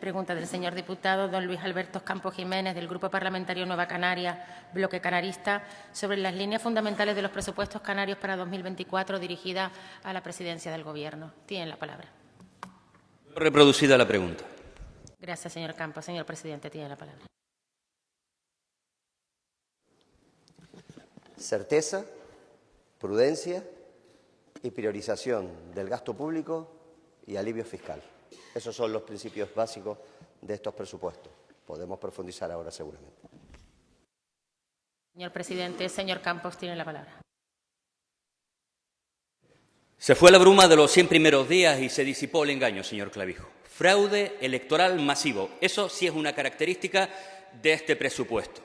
Pregunta del señor diputado don Luis Alberto Campos Jiménez, del Grupo Parlamentario Nueva Canaria, Bloque Canarista, sobre las líneas fundamentales de los presupuestos canarios para 2024 dirigida a la Presidencia del Gobierno. Tienen la palabra. Reproducida la pregunta. Gracias, señor Campos. Señor presidente, tiene la palabra. Certeza, prudencia y priorización del gasto público y alivio fiscal. Esos son los principios básicos de estos presupuestos. Podemos profundizar ahora seguramente. Señor presidente, señor Campos, tiene la palabra. Se fue la bruma de los 100 primeros días y se disipó el engaño, señor Clavijo. Fraude electoral masivo. Eso sí es una característica de este presupuesto.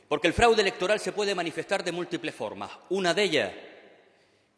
Porque el fraude electoral se puede manifestar de múltiples formas. Una de ellas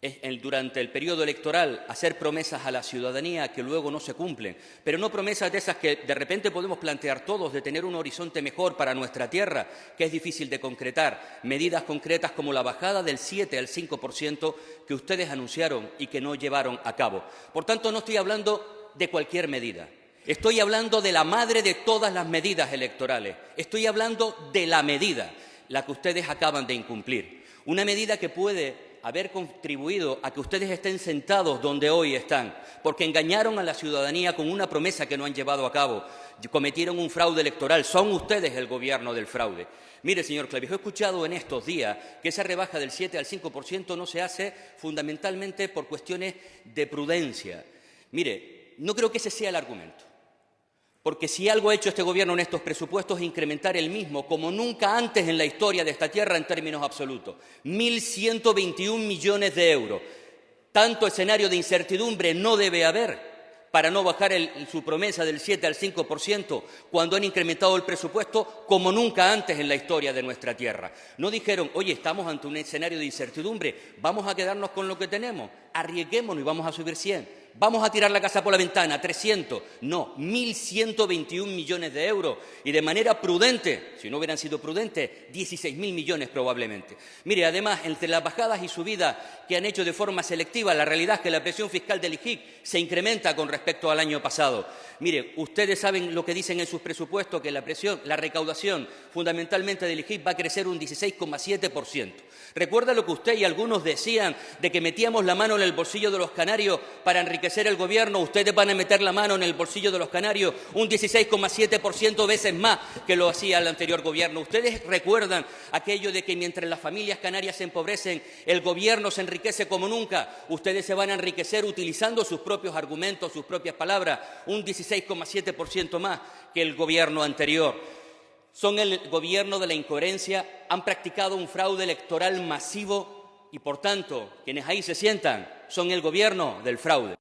es durante el periodo electoral hacer promesas a la ciudadanía que luego no se cumplen, pero no promesas de esas que de repente podemos plantear todos, de tener un horizonte mejor para nuestra tierra, que es difícil de concretar. Medidas concretas como la bajada del 7 al 5% que ustedes anunciaron y que no llevaron a cabo. Por tanto, no estoy hablando de cualquier medida. Estoy hablando de la madre de todas las medidas electorales. Estoy hablando de la medida, la que ustedes acaban de incumplir. Una medida que puede haber contribuido a que ustedes estén sentados donde hoy están, porque engañaron a la ciudadanía con una promesa que no han llevado a cabo, cometieron un fraude electoral, son ustedes el gobierno del fraude. Mire, señor Clavijo, he escuchado en estos días que esa rebaja del 7 al 5% no se hace fundamentalmente por cuestiones de prudencia. Mire, no creo que ese sea el argumento. Porque si algo ha hecho este Gobierno en estos presupuestos es incrementar el mismo, como nunca antes en la historia de esta tierra en términos absolutos. 1.121 millones de euros. Tanto escenario de incertidumbre no debe haber para no bajar su promesa del 7 al 5% cuando han incrementado el presupuesto como nunca antes en la historia de nuestra tierra. No dijeron, oye, estamos ante un escenario de incertidumbre, vamos a quedarnos con lo que tenemos, arriesguémonos y vamos a subir 100. Vamos a tirar la casa por la ventana, 300. No, 1.121 millones de euros. Y de manera prudente, si no hubieran sido prudentes, 16.000 millones probablemente. Mire, además, entre las bajadas y subidas que han hecho de forma selectiva, la realidad es que la presión fiscal del IGIC se incrementa con respecto al año pasado. Mire, ustedes saben lo que dicen en sus presupuestos, que la recaudación fundamentalmente del IGIC va a crecer un 16,7%. ¿Recuerda lo que usted y algunos decían de que metíamos la mano en el bolsillo de los canarios para enriquecer el Gobierno? Ustedes van a meter la mano en el bolsillo de los canarios un 16,7% veces más que lo hacía el anterior Gobierno. ¿Ustedes recuerdan aquello de que mientras las familias canarias se empobrecen, el Gobierno se enriquece como nunca? Ustedes se van a enriquecer utilizando sus propios argumentos, sus propias palabras, un 16,7% más que el Gobierno anterior. Son el Gobierno de la incoherencia, han practicado un fraude electoral masivo y, por tanto, quienes ahí se sientan son el Gobierno del fraude.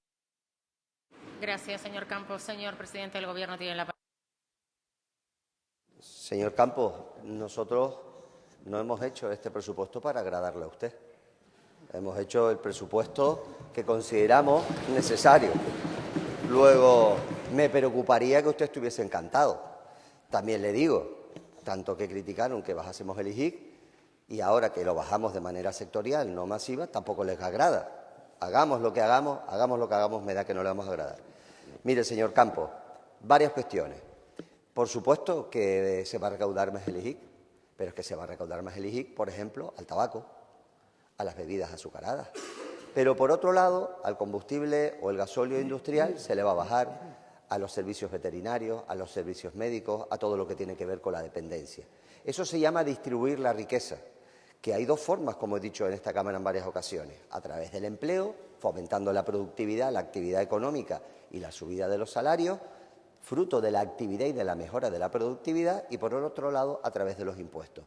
Gracias, señor Campos. Señor presidente del Gobierno, tiene la palabra. Señor Campos, nosotros no hemos hecho este presupuesto para agradarle a usted. Hemos hecho el presupuesto que consideramos necesario. Luego, me preocuparía que usted estuviese encantado. También le digo, tanto que criticaron que bajásemos el IGIC y ahora que lo bajamos de manera sectorial, no masiva, tampoco les agrada. Hagamos lo que hagamos, me da que no le vamos a agradar. Mire, señor Campos, varias cuestiones. Por supuesto que se va a recaudar más el IGIC, pero es que se va a recaudar más el IGIC, por ejemplo, al tabaco, a las bebidas azucaradas. Pero, por otro lado, al combustible o el gasóleo industrial se le va a bajar, a los servicios veterinarios, a los servicios médicos, a todo lo que tiene que ver con la dependencia. Eso se llama distribuir la riqueza, que hay dos formas, como he dicho en esta Cámara en varias ocasiones, a través del empleo, fomentando la productividad, la actividad económica y la subida de los salarios, fruto de la actividad y de la mejora de la productividad, y por otro lado, a través de los impuestos.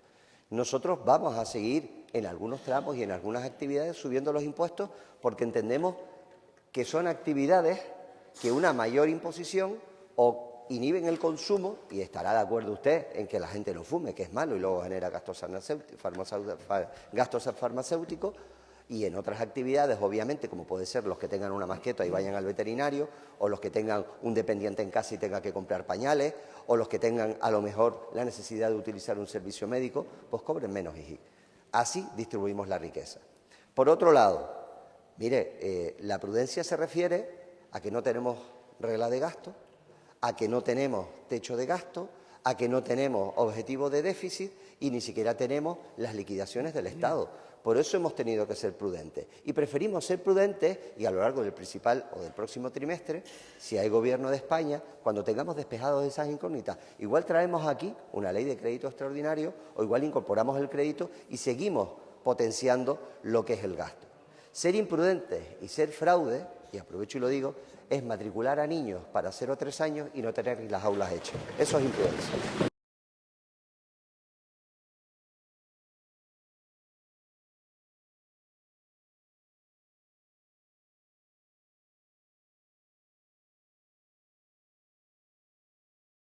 Nosotros vamos a seguir en algunos tramos y en algunas actividades subiendo los impuestos porque entendemos que son actividades que una mayor imposición o inhiben el consumo, y estará de acuerdo usted en que la gente no fume, que es malo y luego genera gastos farmacéuticos, y en otras actividades, obviamente, como puede ser los que tengan una mascota y vayan al veterinario, o los que tengan un dependiente en casa y tengan que comprar pañales, o los que tengan a lo mejor la necesidad de utilizar un servicio médico, pues cobren menos IGI. Así distribuimos la riqueza. Por otro lado, mire, la prudencia se refiere a que no tenemos regla de gasto, a que no tenemos techo de gasto, a que no tenemos objetivo de déficit y ni siquiera tenemos las liquidaciones del Estado. Por eso hemos tenido que ser prudentes. Y preferimos ser prudentes y a lo largo del principal o del próximo trimestre, si hay Gobierno de España, cuando tengamos despejados esas incógnitas, igual traemos aquí una ley de crédito extraordinario o igual incorporamos el crédito y seguimos potenciando lo que es el gasto. Ser imprudentes y ser fraude, y aprovecho y lo digo, es matricular a niños para 0 o 3 años y no tener las aulas hechas. Eso es imprudencia.